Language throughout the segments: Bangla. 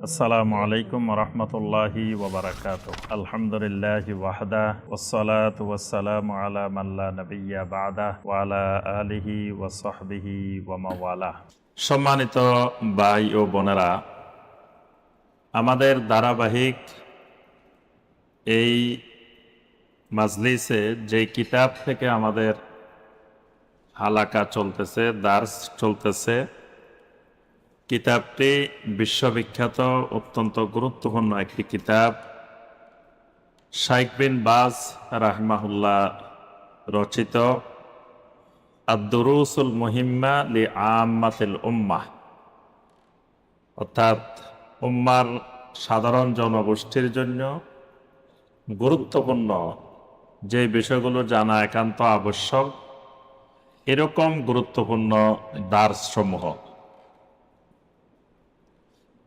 আসসালামু আলাইকুম রহমতুল্লাহি ওবরাকাতুহ। আলহামদুলিল্লাহি ওয়াহদা ওয়াসসালাতু ওয়াসসালামু আলা মান লা নাবিয়্যা বা'দা ওয়া আলা আলিহি ওয়া সাহবিহি ওয়া মাওয়ালা। সম্মানিত ভাই ও বোনেরা, আমাদের ধারাবাহিক এই মাজলিসে যে কিতাব থেকে আমাদের হালাকা চলতেছে, দার্স চলতেছে, কিতাবটি বিশ্ববিখ্যাত অত্যন্ত গুরুত্বপূর্ণ একটি কিতাব। শাইখ বিন বাজ রাহিমাহুল্লাহ রচিত আদ-দুরুসুল মুহিম্মা লি আম্মাতিল উম্মাহ, অর্থাৎ উম্মার সাধারণ জনগোষ্ঠীর জন্য গুরুত্বপূর্ণ যে বিষয়গুলো জানা একান্ত আবশ্যক, এরকম গুরুত্বপূর্ণ দার্স সমূহ।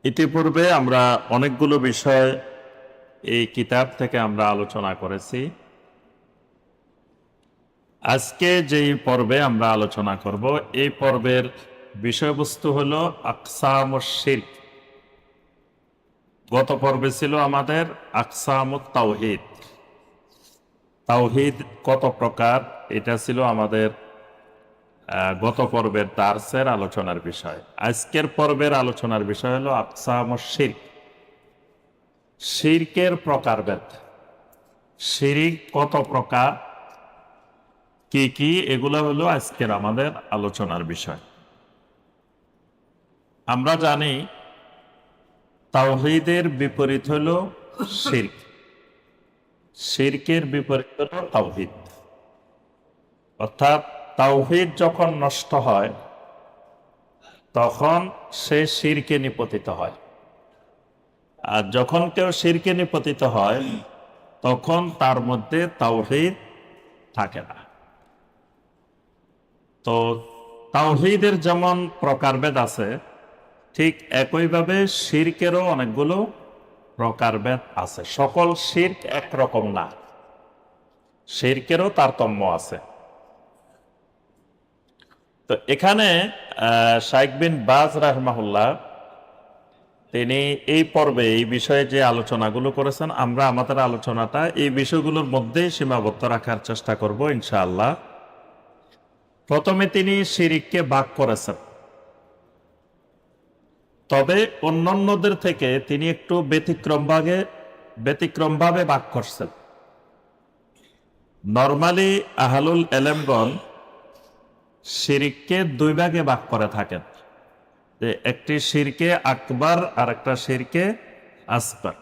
ইতিপূর্বে আমরা অনেকগুলো বিষয় এই কিতাব থেকে আমরা আলোচনা করেছি। আজকে যেই পর্বে আমরা আলোচনা করব, এই পর্বের বিষয়বস্তু হলো আকসামুশ শিরক। গত পর্বে ছিল আমাদের আকসামুত তাওহীদ, তাওহীদ কত প্রকার, এটা ছিল আমাদের গত পর্বের দার্সের আলোচনার বিষয়। আজকের পর্বের আলোচনার বিষয় হলো আকসামুশ শিরক, শিরকের প্রকারভেদ। শিরক কত প্রকার, কি কি, এগুলো হলো আজকের আমাদের আলোচনার বিষয়। আমরা জানি তাওহীদের বিপরীত হলো শিরক, শিরকের বিপরীত হলো তাওহীদ। অর্থাৎ তাওহীদ যখন নষ্ট হয় তখন সে শিরকে নিপতিত হয়, আর যখন কেউ শিরকে নিপতিত হয় তখন তার মধ্যে তাওহীদ থাকে না। তো তাওহীদের যেমন প্রকারভেদ আছে, ঠিক একইভাবে শিরকেরও অনেকগুলো প্রকারভেদ আছে। সকল শিরক একরকম না, শিরকেরও তারতম্য আছে। তো এখানে শাইখ বিন বাজ রাহিমাহুল্লাহ তিনি এই পর্বে এই বিষয়ে যে আলোচনাগুলো করেছেন, আমরা আমাদের আলোচনাটা এই বিষয়গুলোর মধ্যেই সীমাবদ্ধ রাখার চেষ্টা করব ইনশাআল্লাহ। প্রথমে তিনি শিরককে ভাগ করেছেন, তবে অন্যান্যদের থেকে তিনি একটু ব্যতিক্রমভাবে ভাগ করছেন। নরমালি আহলুল ইলমগণ শিরককে দুই ভাগে ভাগ করে থাকেন, যে একটি শিরকে আকবার আর একটা শিরকে আসগর,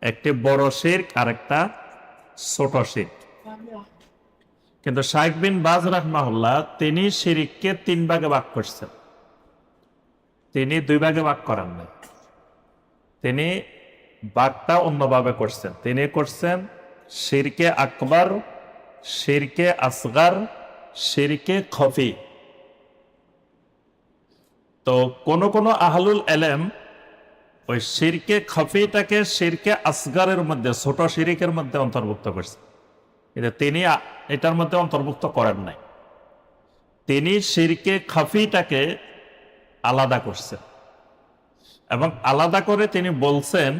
একটি বড় শিরক আর একটা ছোট শিরক। কিন্তু শাইখ বিন বাজ রাহিমাহুল্লাহ তিনি শিরককে তিন ভাগে ভাগ করছেন, তিনি দুই ভাগে ভাগ করেন নাই। তিনি ভাগটা অন্যভাবে করছেন। তিনি করছেন শিরকে আকবার, শিরকে আসগর, শিরকে খফি। তো কোন কোন আহলুল ইলম ওই শিরকে খফিটাকে শিরকে আসগরের মধ্যে, ছোট শিরকের মধ্যে অন্তর্ভুক্ত করছেন, কিন্তু তিনি এটার মধ্যে অন্তর্ভুক্ত করেন নাই। তিনি শিরকে খফিটাকে আলাদা করছেন এবং আলাদা করে তিনি বলছেন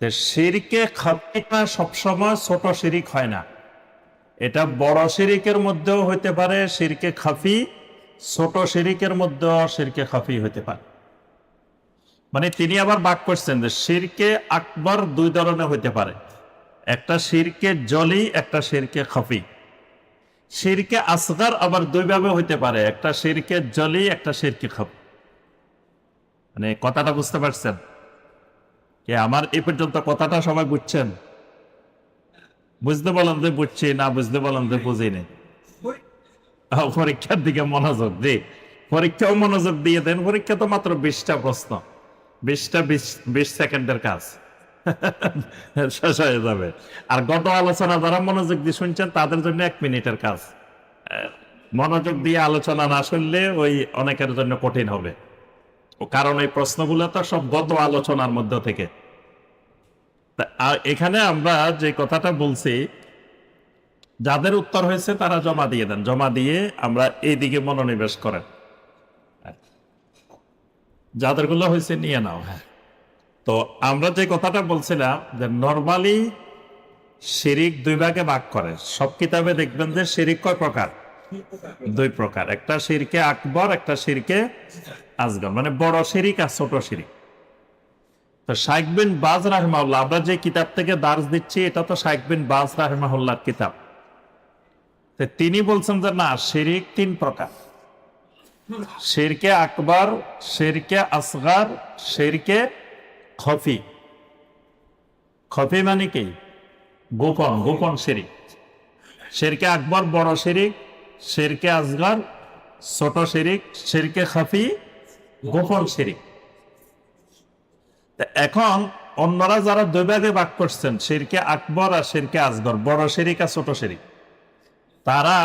যে শিরকে খফিটা সবসময় ছোট শিরিক হয় না, এটা বড় শিরিকের মধ্যেও হইতে পারে শিরকে খফি, ছোট শিরিকের মধ্যেও শিরকে খফি হইতে পারে। মানে তিনি আবার ভাগ করছেন যে শিরকে আকবর দুই ধরনের হইতে পারে, একটা শিরকে জলি, একটা শিরকে খফি। শিরকে আসগর আবার দুই ভাবে হইতে পারে, একটা শিরকে জলি, একটা শিরকে খফি। মানে কথাটা বুঝতে পারছেন কি? আমার এই পর্যন্ত কথাটা সবাই বুঝছেন? বুঝতে বলেন যে বুঝছি, না বুঝতে বলেন যে বুঝি নেই। পরীক্ষার দিকে মনোযোগ দিই, পরীক্ষাও মনোযোগ দিয়ে দেন। পরীক্ষা তো মাত্র 20টা প্রশ্ন, 20 সেকেন্ডের কাজ শেষ হয়ে যাবে। আর গত আলোচনা যারা মনোযোগ দিয়ে শুনছেন তাদের জন্য 1 মিনিটের কাজ। মনোযোগ দিয়ে আলোচনা না শুনলে ওই অনেকের জন্য কঠিন হবে, কারণ এই প্রশ্নগুলো তো সব গত আলোচনার মধ্যে থেকে। আর এখানে আমরা যে কথাটা বলছি, যাদের উত্তর হয়েছে তারা জমা দিয়ে দেন, জমা দিয়ে আমরা এই দিকে মনোনিবেশ করেন। যাদেরগুলো হয়েছে নিয়ে নাও। হ্যাঁ, তো আমরা যে কথাটা বলছিলাম যে নর্মালি শিরিক দুই ভাগে ভাগ করে। সব কিতাবে দেখবেন যে শিরিক কয় প্রকার? দুই প্রকার, একটা শিরকে আকবর, একটা শিরকে আসগর, মানে বড় শিরিক আর ছোট শিরিক। তো শাইখ বিন বাজ রাহিমাহুল্লাহ, আমরা যে কিতাব থেকে দার্স দিচ্ছি এটা তো শাইখ বিন বাজ রাহিমাহুল্লাহর কিতাব। তো তিনি বলছেন যে না, শিরিক তিন প্রকার: শিরকে আকবর, শিরকে আসগর, শিরকে খফি। খফি মানে কি? গোপন, গোপন শিরিক। শিরকে আকবর বড় শিরিক, শিরকে আসগর ছোট শিরিক, শিরকে খফি গোপন শিরিক। এখন অন্যরা যারা দুই ভাগে ভাগ করছেন, শিরকে আকবর আর শিরকে আসগর, বড় শিরিক আর ছোট শিরিক, তারা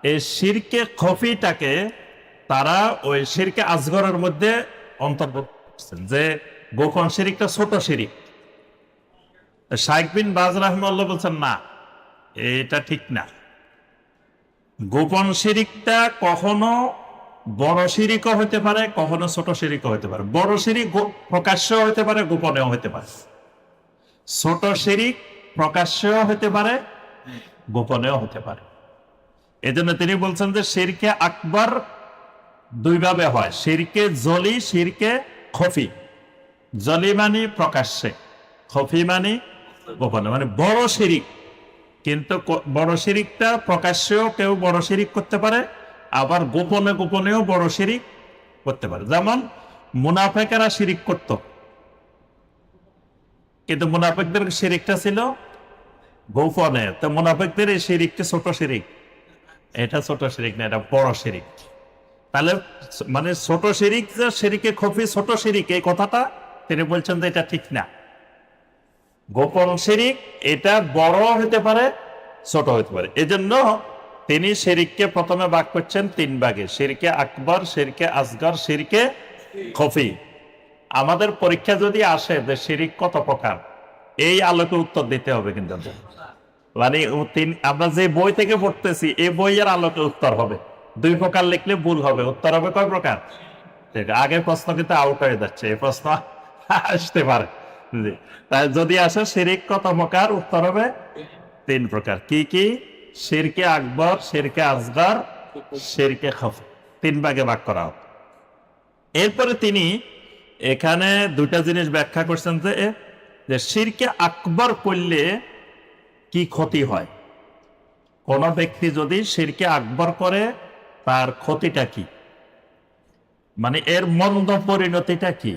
এই শিরকে খফিটাকে তারা ওই শিরকে আসগরের মধ্যে অন্তর্ভুক্ত করছেন, যে গোপন শিরিকটা ছোট শিরিক। শাইখ বিন বাজ রাহিমাহুল্লাহ বলছেন না, এটা ঠিক না। গোপন শিরিকটা কখনো বড় শিরিকও হতে পারে, কখনো ছোট শিরিকও হতে পারে। বড় শিরিক প্রকাশ্য হতে পারে, গোপনেও হতে পারে। ছোট শিরিক প্রকাশ্যও হতে পারে, গোপনেও হতে পারে। এজন্য তিনি বলছেন যে শিরকে আকবর দুই ভাবে হয়: শিরকে জলি, শিরকে খফি। জলি মানে প্রকাশ্যে, খফি মানে গোপনে, মানে বড় শিরিক। কিন্তু বড় শিরিকটা প্রকাশ্যেও কেউ বড় শিরিক করতে পারে, আবার গোপনে গোপনেও বড় শিরিক করতে পারে। যেমন মুনাফেকেরা শিরিক করত, কিন্তু মুনাফেকদের শিরিকটা ছিল গোপনে। তো মুনাফেকদের এই শিরিকটা ছোট শিরিক, এটা ছোট শিরিক না, এটা বড় শিরিক। তাহলে মানে ছোট শিরিক যে শিরিকে খফি ছোট শিরিক, এই কথাটা তিনি বলছেন যে এটা ঠিক না। গোপন শিরিক এটা বড় হতে পারে, ছোট হতে পারে। এজন্য তিনি শিরিককে প্রথমে ভাগ করছেন তিন ভাগে: শিরকে আকবর, শিরকে আসগর, শিরকে খফি। আমাদের পরীক্ষা যদি আসে যে শিরিক কত প্রকার, এই আলোকে উত্তর দিতে হবে। কিন্তু মানে আমরা যে বই থেকে পড়তেছি এই বইয়ের আলোকে উত্তর হবে। দুই প্রকার লিখলে ভুল হবে, উত্তর হবে কয় প্রকার? আগের প্রশ্ন কিন্তু আউট হয়ে যাচ্ছে, এই প্রশ্ন আসতে পারে। তাই যদি আসে শিরিক কত প্রকার, উত্তর হবে তিন প্রকার। কি কি? শিরকে আকবর, শিরকে আসগর, শিরকে খফি, তিন ভাগে ভাগ করা হবে। এরপরে তিনি এখানে দুটা জিনিস ব্যাখ্যা করছেন যে শিরকে আকবর করলে কি ক্ষতি হয়। কোন ব্যক্তি যদি শিরকে আকবর করে তার ক্ষতিটা কি, মানে এর মন্দ পরিণতিটা কি,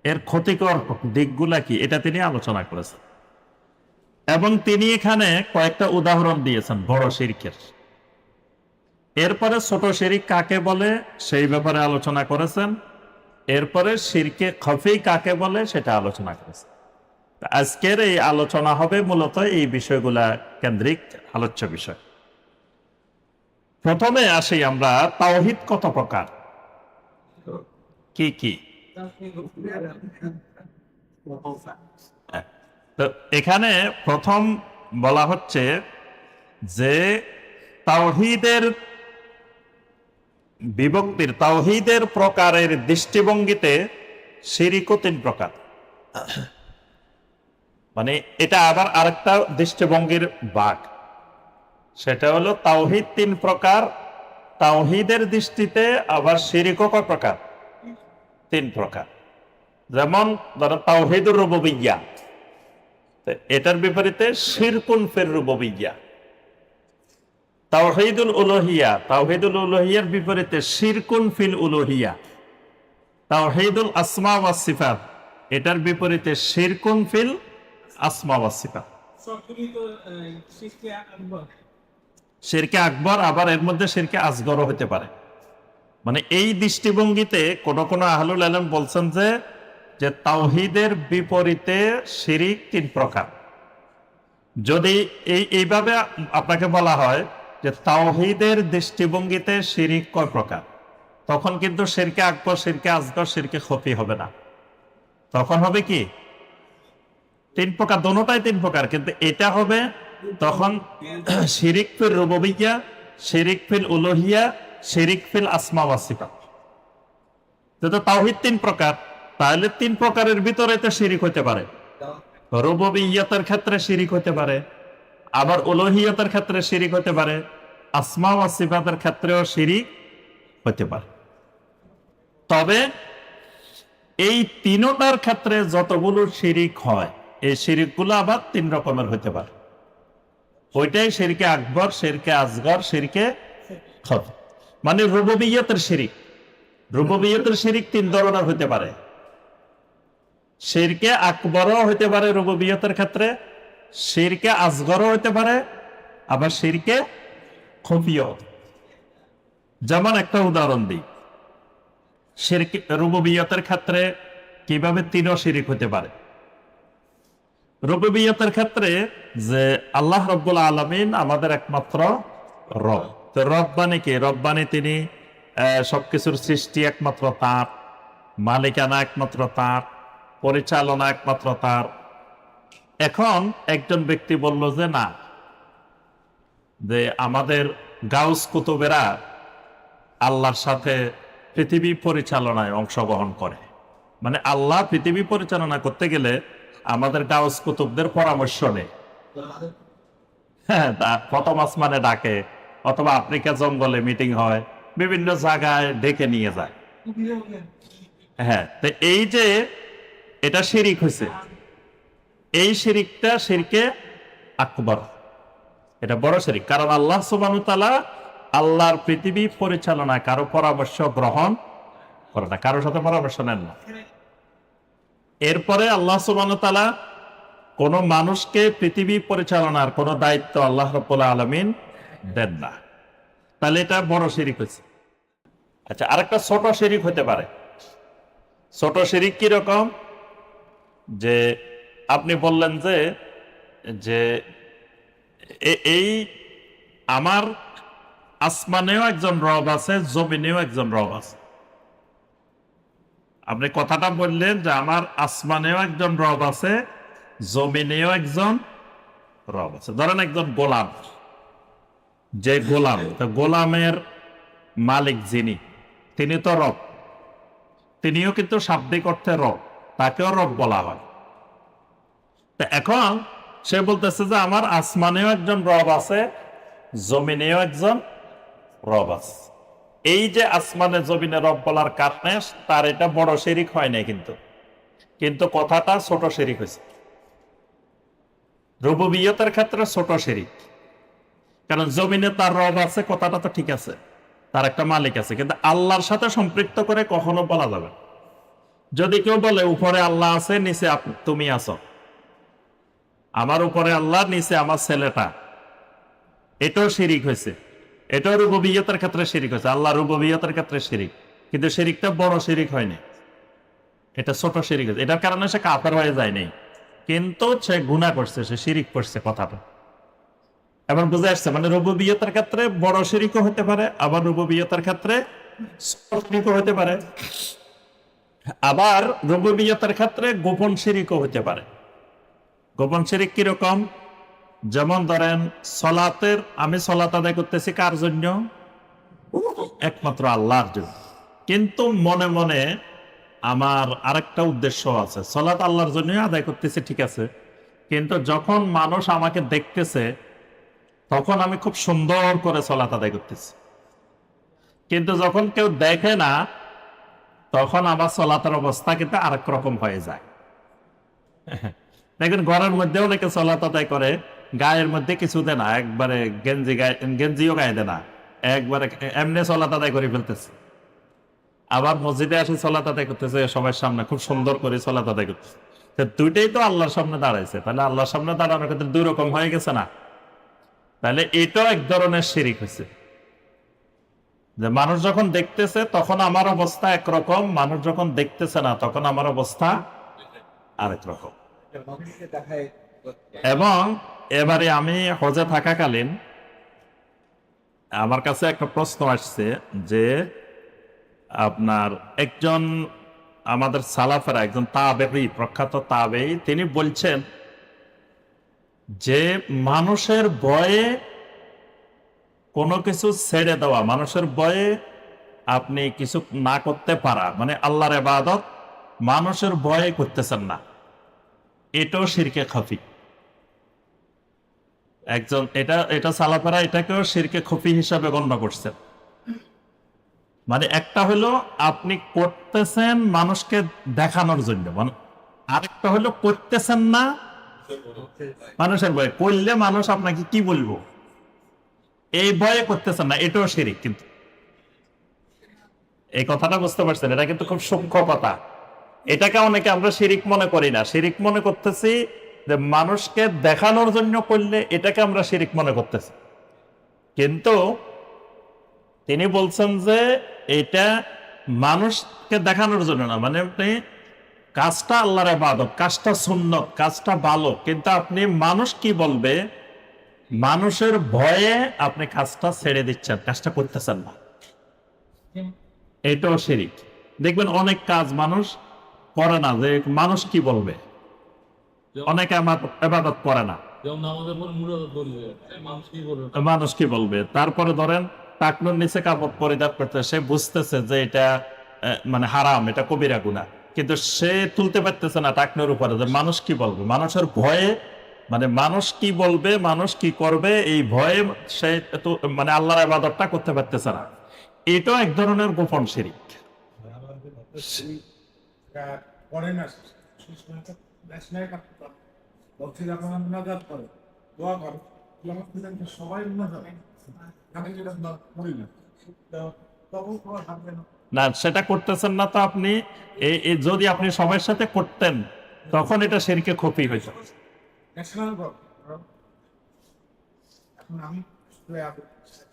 এর ক্ষতিকর দিকগুলা কি, এটা তিনি আলোচনা করেছেন। এবং তিনি এখানে কয়েকটা উদাহরণ দিয়েছেন বড় শিরকের। এরপরে ছোট শিরিক কাকে বলে সেই ব্যাপারে আলোচনা করেছেন। এরপরে শিরকে খফি কাকে বলে সেটা আলোচনা করেছেন। আজকের এই আলোচনা হবে মূলত এই বিষয়গুলা কেন্দ্রিক আলোচ্য বিষয়। প্রথমে আসি আমরা, তাওহীদ কত প্রকার, কি কি? তো এখানে প্রথম বলা হচ্ছে যে তাওহীদের বিভক্তির, তাওহীদের প্রকারের দৃষ্টিভঙ্গিতে শিরিকও তিন প্রকার। মানে এটা আবার আরেকটা দৃষ্টিভঙ্গির ভাগ, সেটা হলো তাওহীদ তিন প্রকার। তাওহীদের দৃষ্টিতে আবার শিরিকও কয় প্রকার? তিন প্রকার। যেমন ধরো তাওহীদুর রুবুবিয়্যাহ, এটার বিপরীতে শিরকুন ফির রুবুবিয়্যাহ। তাওহীদুল উলুহিয়্যাহ, তাওহীদুল উলুহিয়্যাহর বিপরীতে শিরকুন ফিল উলুহিয়্যাহ। তাওহীদুল আসমা ওয়াস সিফাত, এটার বিপরীতে শিরকুন ফিল আসমা ওয়াস সিফাত। শিরকে আকবর, আবার এর মধ্যে শিরকে আসগরও হতে পারে। মানে এই দৃষ্টিভঙ্গিতে কোন কোন আহলুল ইলম বলছেন যে তাওহীদের বিপরীতে শিরিক তিন প্রকার। যদি এইভাবে আপনাকে বলা হয় যে তাওহীদের দৃষ্টিভঙ্গিতে শিরিক কয় প্রকার, তখন কিন্তু শিরকে আকবর, শিরকে আসগর, শিরকে খফি হবে না। তখন হবে কি? তিন প্রকার, দোনোটাই তিন প্রকার। কিন্তু এটা হবে তখন শিরিক ফিল রুবুবিয়্যাহ, শিরিক ফিল উলুহিয়্যাহ, শিরিক ফিল আসমা ওয়াস সিফাত। যেহেতু তাওহীদ 3 প্রকার, তাহলে 3 প্রকারের ভিতরে তো শিরিক হতে পারে। রুবুবিয়্যতের ক্ষেত্রে শিরিক হতে পারে, আবার উলুহিয়তের ক্ষেত্রে শিরিক হতে পারে, আসমা ওয়া সিফাতের ক্ষেত্রেও শিরিক হতে পারে। তবে এই তিনটার ক্ষেত্রে যতগুলো শিরিক হয়, এই শিরিকগুলো আবার 3 রকমের হতে পারে। ওইটাই শিরকে আকবর, শিরকে আসগর, শিরকে খফি। মানে রুবুবিয়্যতের শিরিক, রুবুবিয়্যতের শিরিক 3 ধরনের হতে পারে। শিরকে আকবরও হতে পারে রুবুবিয়্যতের ক্ষেত্রে, শিরকে আসগরও হতে পারে, আবার শিরকে খফিও। যেমন একটা উদাহরণ দিই, শিরকে রুবুবিয়্যতের ক্ষেত্রে কিভাবে 3 শিরিক হতে পারে। রুবুবিয়্যতের ক্ষেত্রে যে আল্লাহ রাব্বুল আলামিন আমাদের একমাত্র রব। তো রব মানে কি? রব মানে তিনি সবকিছুর সৃষ্টি একমাত্র তার, মালিকানা একমাত্র তার, পরিচালনা একমাত্র তার। এখন একজন ব্যক্তি বলল যে না, যে আমাদের গাউস কুতুবেরা আল্লাহর সাথে পৃথিবী পরিচালনায় অংশগ্রহণ করে। মানে আল্লাহ পৃথিবী পরিচালনা করতে গেলে আমাদের গাউস কুতুবদের পরামর্শ নেই। হ্যাঁ, প্রথম আসমানে ডাকে, অথবা আফ্রিকা জঙ্গলে মিটিং হয়, বিভিন্ন জায়গায় ডেকে নিয়ে যায়। হ্যাঁ, তো এই যে এটা শিরিক হয়েছে, এই শিরিকটা শিরকে আকবর, এটা বড় শিরিক। কারণ আল্লাহ সুবহানাহু ওয়া তাআলা আল্লাহর পৃথিবী পরিচালনায় কারো পরামর্শ গ্রহণ করে না, কারোর সাথে পরামর্শ নেন না। এরপরে আল্লাহ সুবহানাহু ওয়া তাআলা কোন মানুষকে পৃথিবী পরিচালনার কোন দায়িত্ব আল্লাহ রাব্বুল আলামিন দেন না। তাহলে এটা বড় শিরিক হয়েছে। আচ্ছা, আরেকটা ছোট শিরিক হতে পারে। ছোট শিরিক কি রকম? যে আপনি বললেন যে যে এই আমার আসমানেও একজন রব আছে, জমিনেও একজন রব আছে। আপনি কথাটা বললেন যে আমার আসমানেও একজন রব আছে, জমিনেও একজন রব আছে। ধরেন একজন গোলাম, যে গোলাম, তো গোলামের মালিক যিনি, তিনি তো রব, তিনিও কিন্তু শাব্দিক অর্থে রব, তাকেও রব বলা হয়। তো এখন সে বলতেছে যে আমার আসমানেও একজন রব আছে, জমিনেও একজন রব আছে। এই যে আসমানে জমিনে রব বলার কারণে তার এটা বড় শিরিক হয় নাই, কিন্তু কথাটা ছোট শিরিক হয়েছে। রুবুবিয়্যতের ক্ষেত্রে ছোট শিরিক, কারণ জমিনে তার রব আছে, কথাটা তো ঠিক আছে, তার একটা মালিক আছে, কিন্তু আল্লাহর সাথে সম্পৃক্ত করে কখনো বলা যাবে। যদি কেউ বলে উপরে আল্লাহ আছে, নিচে তুমি আছো, আমার উপরে আল্লাহ, নিচে আমার ছেলেটা, এটাও শিরিক হয়েছে। এটাও রুবুবিয়্যতের ক্ষেত্রে শিরিক হয়েছে, আল্লাহ রুবুবিয়্যতের ক্ষেত্রে শিরিক, কিন্তু শিরিকটা বড় শিরিক হয়নি, এটা ছোট শিরিক হয়েছে। এটার কারণে সে কাফের হয়ে যায়নি, কিন্তু সে গুনাহ করছে, সে শিরিক করছে। কথাটা এবার বুঝে আসছে? মানে রুবুবিয়্যতের ক্ষেত্রে বড় শিরিকও হতে পারে, আবার রুবুবিয়্যতের ক্ষেত্রে ছোট শিরিকও হতে পারে, আবার রুবুবিয়্যতের ক্ষেত্রে গোপন শিরিকও হতে পারে। গোপন শিরিক কিরকম? যেমন ধরেন সলাতের, আমি সলাত আদায় করতেছি কার জন্য? একমাত্র আল্লাহর জন্য, কিন্তু মনে মনে আমার আরেকটা উদ্দেশ্য আছে। সলাত আল্লাহর জন্য আদায় করতেছি, ঠিক আছে, কিন্তু যখন মানুষ আমাকে দেখতেছে তখন আমি খুব সুন্দর করে সলাত আদায় করতেছি, কিন্তু যখন কেউ দেখে না তখন আমার সলাতের অবস্থা কিন্তু আরেক রকম হয়ে যায়। দেখেন ঘরের মধ্যে অনেকে সলাত আদায় করে, গায়ের মধ্যে কিছু দেয় না, একবারে গেঞ্জিও গায়ে দেয় না, একবারে এমনি সলাত আদায় করে ফেলতেছে। আবার মসজিদে আসে সলাত আদায় করতেছে, সবার সামনে খুব সুন্দর করে সলাত আদায় করতেছে। দুইটাই তো আল্লাহর সামনে দাঁড়াইছে, তাহলে আল্লাহর সামনে দাঁড়ানোর ক্ষেত্রে দুই রকম হয়ে গেছে না? তাহলে এটাও এক ধরনের শিরিক হয়েছে, যে মানুষ যখন দেখতেছে তখন আমার অবস্থা একরকম, মানুষ যখন দেখতেছে না তখন আমার অবস্থা আরেক রকম। এবং এবারে আমি হজে থাকাকালীন আমার কাছে একটা প্রশ্ন আসছে যে আপনার একজন আমাদের সালাফেরা, একজন তাবেঈ, প্রখ্যাত তাবেঈ, তিনি বলছেন যে মানুষের ভয়ে কোনো কিছু ছেড়ে দেওয়া, মানুষের ভয়ে আপনি কিছু না করতে পারা, মানে আল্লাহর ইবাদত মানুষের ভয়ে করতেছেন না, এটাও শিরকে খফি। একজন এটা এটা সালাফেরা এটাকেও শিরকে খফি হিসাবে গণ্য করছেন। মানে একটা হলো আপনি করতেছেন মানুষকে দেখানোর জন্য, মানে আরেকটা হলো করতেছেন না মানুষের ভয়ে। করলে মানুষ আপনাকে কি বলবো এই ভয়ে করতেছেন না, এটাও শিরিক। কিন্তু এই কথাটা বুঝতে পারছেন, এটা কিন্তু খুব সূক্ষ্ম কথা। এটাকে অনেকে আমরা শিরিক মনে করি না, শিরিক মনে করতেছি যে মানুষকে দেখানোর জন্য করলে এটাকে আমরা শিরিক মনে করতেছি। কিন্তু তিনি বলছেন যে এটা মানুষকে দেখানোর জন্য না, মানে আপনি কাজটা আল্লাহর ইবাদত, কাজটা সুন্নত, কাজটা ভালো, কিন্তু আপনি মানুষ কি বলবে মানুষের ভয়ে আপনি কাজটা ছেড়ে দিচ্ছেন, কাজটা করতেছেন না, এটাও শিরিক। দেখবেন অনেক কাজ মানুষ করে না যে মানুষ কি বলবে, অনেকে আমার ইবাদত করে না, মানুষ কি বলবে। তারপরে ধরেন টাকনুর নিচে কাপড় পরিধান করতে, সে বুঝতেছে যে এটা মানে হারাম, এটা কবিরা গুনাহ, কিন্তু সে তুলতে পারতেছে না টাকনুর উপরে, যে মানুষ কি বলবে, মানুষের ভয়ে, মানে মানুষ কি বলবে, মানুষ কি করবে, এই ভয়ে সে মানে আল্লাহর ইবাদতটা করতে পারতেছে না। এটাও এক ধরনের গোপন শিরিক। না, সেটা করতেছেন না তো আপনি। যদি আপনি সবার সাথে করতেন তখন এটা শিরকে খফি হইত।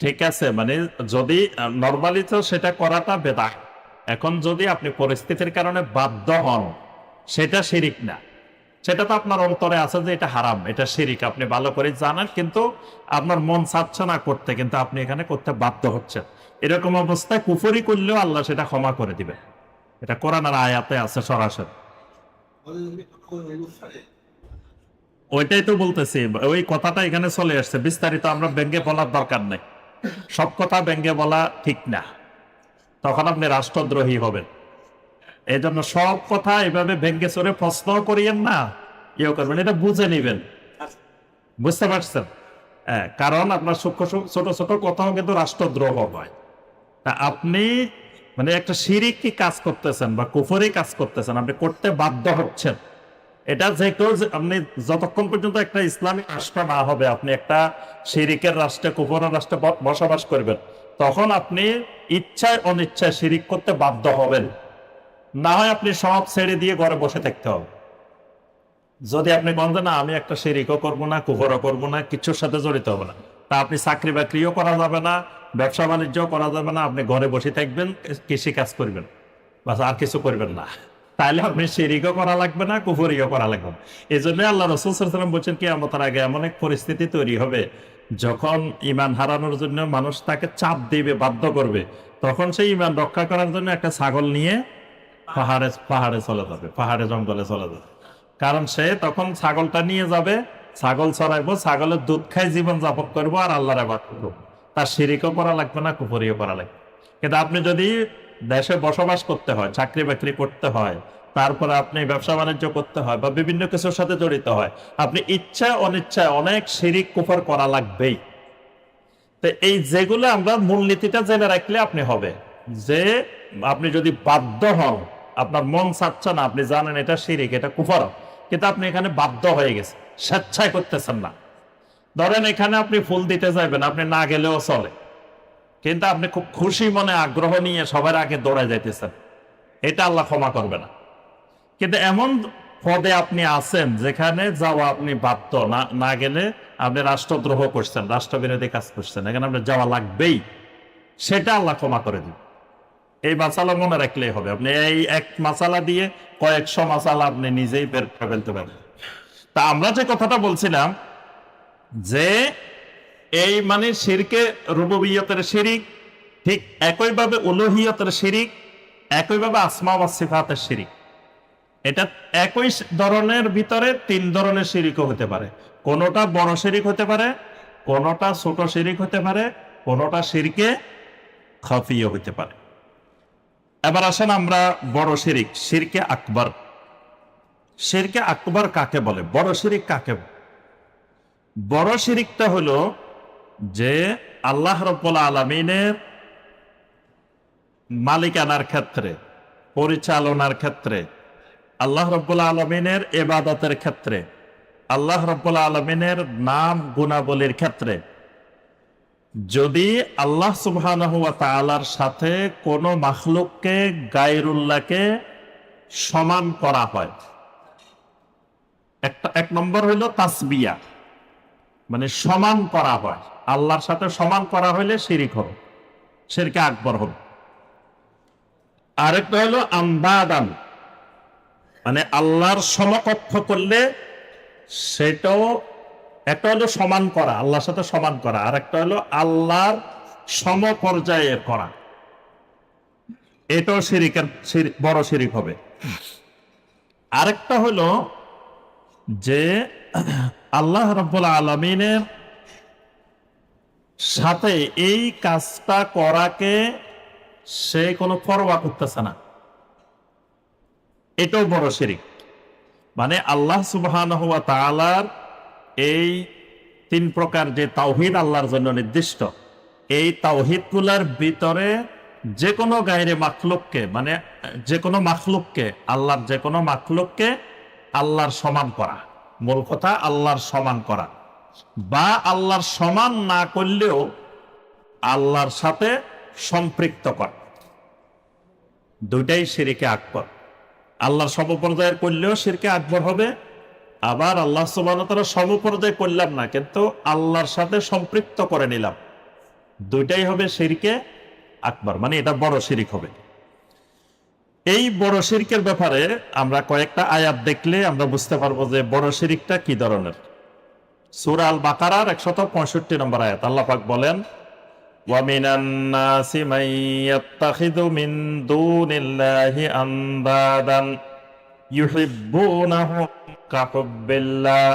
ঠিক আছে, মানে যদি নরমালি তো সেটা করাটা বেদাত। এখন যদি আপনি পরিস্থিতির কারণে বাধ্য হন সেটা শিরিক না, সেটা তো আপনার অন্তরে আছে যে এটা হারাম, এটা শিরিক, আপনি ভালো করে জানেন, কিন্তু আপনার মন চাচ্ছে না করতে, কিন্তু আপনি এখানে করতে বাধ্য হচ্ছেন। এরকম অবস্থায় কুফরি করলেও আল্লাহ সেটা ক্ষমা করে দিবে, এটা কোরআনের আয়াতে আছে সরাসরি। ওইটাই তো বলতেছি, ওই কথাটা এখানে চলে আসছে, বিস্তারিত আমরা ব্যঙ্গে বলার দরকার নেই, সব কথা ব্যঙ্গে বলা ঠিক না, তখন আপনি রাষ্ট্রদ্রোহী হবেন। এই জন্য সব কথা এভাবে ব্যঙ্গে চড়ে প্রশ্ন করিয়েন না, ইয়ে করবেন, এটা বুঝে নিবেন, বুঝতে পারছেন? হ্যাঁ, কারণ আপনার সূক্ষ্ম ছোট ছোট কথাও কিন্তু রাষ্ট্রদ্রোহ হয়। তা আপনি মানে একটা শিরিক কি কাজ করতেছেন বা কুফরি কাজ করতেছেন, আপনি করতে বাধ্য হচ্ছেন। এটা যে কেউ, আপনি যতক্ষণ পর্যন্ত একটা ইসলামিক রাষ্ট্র না হবে, আপনি একটা শিরিকের রাষ্ট্রে, কুফরের রাষ্ট্রে বসবাস করবেন, তখন আপনি ইচ্ছায় অনিচ্ছায় শিরিক করতে বাধ্য হবেন। না হয় আপনি সব ছেড়ে দিয়ে ঘরে বসে থাকতে হবে। যদি আপনি বলেন না আমি একটা শিরিকও করবো না, কুফরও করবো না, কিছুর সাথে জড়িত হবে না, তা আপনি চাকরি বাকরিও করা যাবে না, ব্যবসা বাণিজ্য করা যাবে না, আপনি ঘরে বসে থাকবেন, কৃষি কাজ করবেন, বাস আর কিছু করবেন না, তাহলে আপনি শিরিকও করা লাগবে না, কুফরিও করা লাগবে না। এই জন্য আল্লাহ রাসূল সাল্লাল্লাহু আলাইহি ওয়াসাল্লাম বলছেন কিয়ামতের আগে এমন এক পরিস্থিতি তৈরি হবে যখন ইমান হারানোর জন্য মানুষ তাকে চাপ দিবে, বাধ্য করবে, তখন সেই ইমান রক্ষা করার জন্য একটা ছাগল নিয়ে পাহাড়ে চলে যাবে, পাহাড়ে জঙ্গলে চলে যাবে। কারণ সে তখন ছাগলটা নিয়ে যাবে, ছাগল চড়াইবো, ছাগলের দুধ খাই জীবন যাপন করবো, আর আল্লাহর ইবাদত করবো, তার শিরিকও করা লাগবে না, কুফরিও করা লাগবে। কিন্তু আপনি যদি দেশে বসবাস করতে হয়, চাকরি বাকরি করতে হয়, তারপরে আপনি ব্যবসা বাণিজ্য করতে হয় বা বিভিন্ন কিছুর সাথে জড়িত হয়, আপনি ইচ্ছা অনিচ্ছায় অনেক শিরিক কুফর করা লাগবেই। তো এই যেগুলো আমরা মূলনীতিটা জেনে রাখলে আপনি হবে যে আপনি যদি বাধ্য হন, আপনার মন চাচ্ছে না, আপনি জানেন এটা শিরিক, এটা কুফর, কিন্তু আপনি এখানে বাধ্য হয়ে গেছে, স্বেচ্ছায় করতেছেন না। ধরেন এখানে আপনি ফুল দিতে যাবেন, আপনি না গেলেও চলে, কিন্তু আপনি খুব খুশি মনে আগ্রহ নিয়ে সবার আগে দৌড়ায় যাইতেছেন, এটা আল্লাহ ক্ষমা করবে না। কিন্তু এমন পদে আপনি আছেন যেখানে যাওয়া আপনি বাধ্য, না গেলে আপনি রাষ্ট্রদ্রোহ করছেন, রাষ্ট্রবিরোধী কাজ করছেন, এখানে আপনি যাওয়া লাগবেই, সেটা আল্লাহ ক্ষমা করে দিন। এই মাসালা মনে রাখলেই হবে, আপনি এই এক মাসালা দিয়ে কয়েকশো মাসালা আপনি নিজেই বের করে ফেলতে পারবেন। তা আমরা যে কথাটা বলছিলাম যে এই মানে শিরকে রুবুবিয়তের শিরিক, ঠিক একইভাবে উলুহিয়তের শিরিক, একইভাবে আসমা ওয়াস সিফাতের শিরিক, এটা একই ধরনের ভিতরে তিন ধরনের শিরিকও হতে পারে। কোনোটা বড় শিরিক হতে পারে, কোনোটা ছোট শিরিক হতে পারে, কোনোটা শিরকে খাফিও হতে পারে। এবার আসেন আমরা বড় শিরিক, শিরকে আকবর। শিরকে আকবর কাকে বলে, বড় শিরিক কাকে বলে? বড় শিরিকটা হলো যে আল্লাহ রাব্বুল আলামিনের মালিকানার ক্ষেত্রে, পরিচালনার ক্ষেত্রে, আল্লাহ রাব্বুল আলামিনের ইবাদতের ক্ষেত্রে, আল্লাহ রাব্বুল আলামিনের নাম গুণাবলীর ক্ষেত্রে যদি আল্লাহ সুবহানাহু ওয়া তাআলার সাথে কোনো মাখলুককে, গায়রুল্লাহকে সমান করা হয়। এক নম্বর হইল তাসবিয়া, মানে সমান করা হয়, আল্লাহর সাথে সমান করা হইলে শিরিক হবে, শিরকে আকবর হবে। আরেকটা হলো আন্দাদান, মানে আল্লাহর সমকক্ষ করলে সেটাও, একটা হলো সমান করা, আল্লাহর সাথে সমান করা, আর একটা হলো আল্লাহর সমপর্যায়ে করা, এটাও শিরিকের বড় শিরিক হবে। আরেকটা হলো যে আল্লাহ রাব্বুল আলামিনের সাথে এই কাজটা করাকে সে কোনো পরোয়া করতেছে না, এটাও বড় শিরিক। মানে আল্লাহ সুবহানাহু ওয়া তাআলার এই তিন প্রকার যে তাওহীদ আল্লাহর জন্য নির্দিষ্ট, এই তাওহীদগুলোর ভিতরে যে কোনো গায়রে মাখলুককে, মানে যে কোনো মাখলুককে, আল্লাহর যে কোনো মাখলুককে আল্লাহর সমান করা, মূল কথা আল্লাহর সমান করা, বা আল্লাহর সমান না করলেও আল্লাহর সাথে সম্পৃক্ত করা, দুইটাই শিরকে আকবর। আল্লাহর সমপর্যায়ের করলেও শিরকে আকবর হবে, আবার আল্লাহ সুবহানাহু ওয়া তাআলা সমপর্যায় করলাম না কিন্তু আল্লাহর সাথে সম্পৃক্ত করে নিলাম, দুইটাই হবে শিরকে আকবর, মানে এটা বড় শিরিক হবে। এই বড় শিরকের ব্যাপারে আমরা কয়েকটা আয়াত দেখলে আমরা বুঝতে পারবো যে বড় শিরিকটা কি ধরনের। সূরা আল বাকারার 165 নম্বর আয়াত, আল্লাহ পাক বলেন, ওয়া মিনান নাসি মান ইয়াত্তাখিযু মিন দুনিল্লাহি আনদাদান ইউহিব্বুনাহুম কাহুব্বিল্লাহ।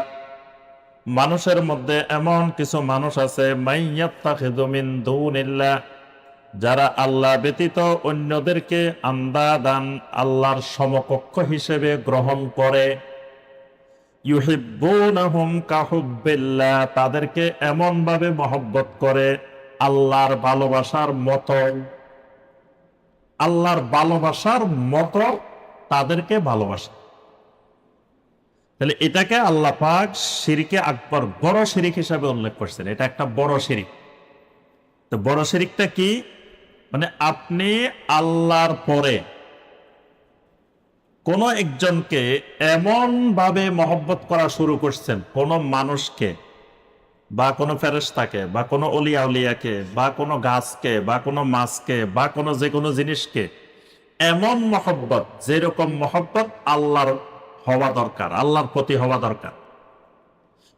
মানুষের মধ্যে এমন কিছু মানুষ আছে, মান ইয়াত্তাখিযু মিন দুনিল্লাহ, যারা আল্লাহ ব্যতীত অন্যদেরকে আন্দাদান, আল্লাহর সমকক্ষ হিসেবে গ্রহণ করে, ইউহিব্বুনাহুম কাহুব্বিল্লাহ, তাদেরকে এমন ভাবে মহব্বত করে আল্লাহর ভালোবাসার মতো, আল্লাহর ভালোবাসার মতো তাদেরকে ভালোবাসে। তাহলে এটাকে আল্লাহ পাক শিরকে আকবর, বড় শিরিক হিসাবে উল্লেখ করছেন, এটা একটা বড় শিরিক। তো বড় শিরিকটা কি? মানে আপনি আল্লাহর পরে কোন একজনকে এমন ভাবে মহব্বত করা শুরু করছেন, কোন মানুষকে বা কোনো ফেরেশতাকে বা কোনো অলিয়া উলিয়াকে বা কোনো গাছকে বা কোনো মাছকে বা কোনো যে কোনো জিনিসকে এমন মহব্বত, যেরকম মহব্বত আল্লাহর হওয়া দরকার, আল্লাহর প্রতি হওয়া দরকার।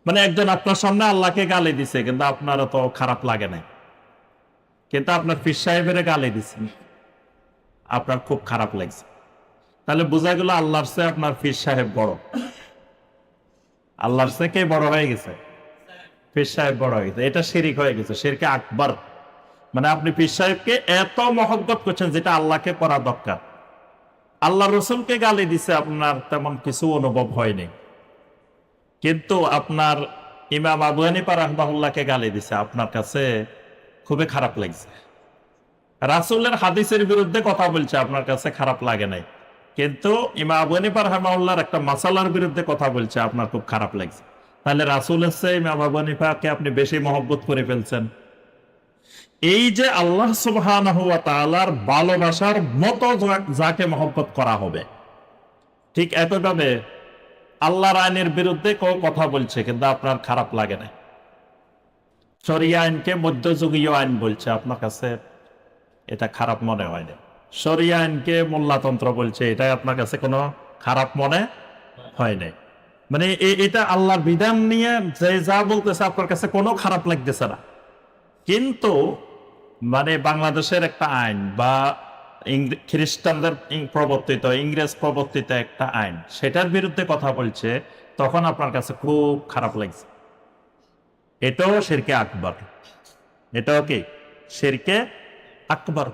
মানে একজন আপনার সামনে আল্লাহকে গালি দিছে কিন্তু আপনার তো খারাপ লাগে না, কিন্তু আপনার পীর সাহেবের গালি দিছেন, আপনার খুব খারাপ লাগছে, তাহলে বোঝা গেল আল্লাহর চেয়ে আপনার পীর সাহেব বড়, আল্লাহর চেয়ে কে বড় হয়ে গেছে? পীর সাহেব বড় হয়ে গেছে, এটা শিরিক হয়ে গেছে, শিরকে আকবর। মানে আপনি পীর সাহেবকে এত মহব্বত করছেন যেটা আল্লাহকে করা দরকার। আল্লাহ রসুলকে গালি দিছে, আপনার তেমন কিছু অনুভব হয়নি, কিন্তু আপনার ইমাম আবু হানিফা রাহমাহুল্লাহকে গালি দিছে, আপনার কাছে খুবই খারাপ লাগছে। রাসূলের হাদিসের বিরুদ্ধে কথা বলছে, আপনার কাছে খারাপ লাগে নাই, কিন্তু ইমাম আবু হানিফা রাহমাহুল্লাহর একটা মাসালার বিরুদ্ধে কথা বলছে, আপনার খুব খারাপ লাগছে। তাহলে রাসূলের চেয়ে ইমাম আবু হানিফাকে আপনি বেশি মহব্বত করে ফেলছেন। এই যে আল্লাহ সুবহানাহু ওয়া তাআলার ভালোবাসার মতো যাকে মহব্বত করা হবে, ঠিক একইভাবে আল্লাহর আইনের বিরুদ্ধে কেউ কথা বলছে কিন্তু আপনার খারাপ লাগে না, শরিয়া আইনকে মধ্যযুগীয় আইন বলছে, আপনার কাছে এটা খারাপ মনে হয় না। শরিয়া আইনকে মোল্লাতন্ত্র বলছে, এটা আপনার কাছে কোনো খারাপ মনে হয় নাই। মানে এটা আল্লাহর বিধান নিয়ে যে যা বলতেছে আপনার কাছে কোনো খারাপ লাগতেছে না। কিন্তু মানে বাংলাদেশের একটা আইন বা খ্রিস্টানদের প্রবর্তিত, ইংরেজ প্রবর্তিত একটা আইন, সেটার বিরুদ্ধে কথা বলছে, তখন আপনার কাছে খুব খারাপ লাগছে। এটাও শিরকে আকবর, এটাও কি শিরকে আকবর।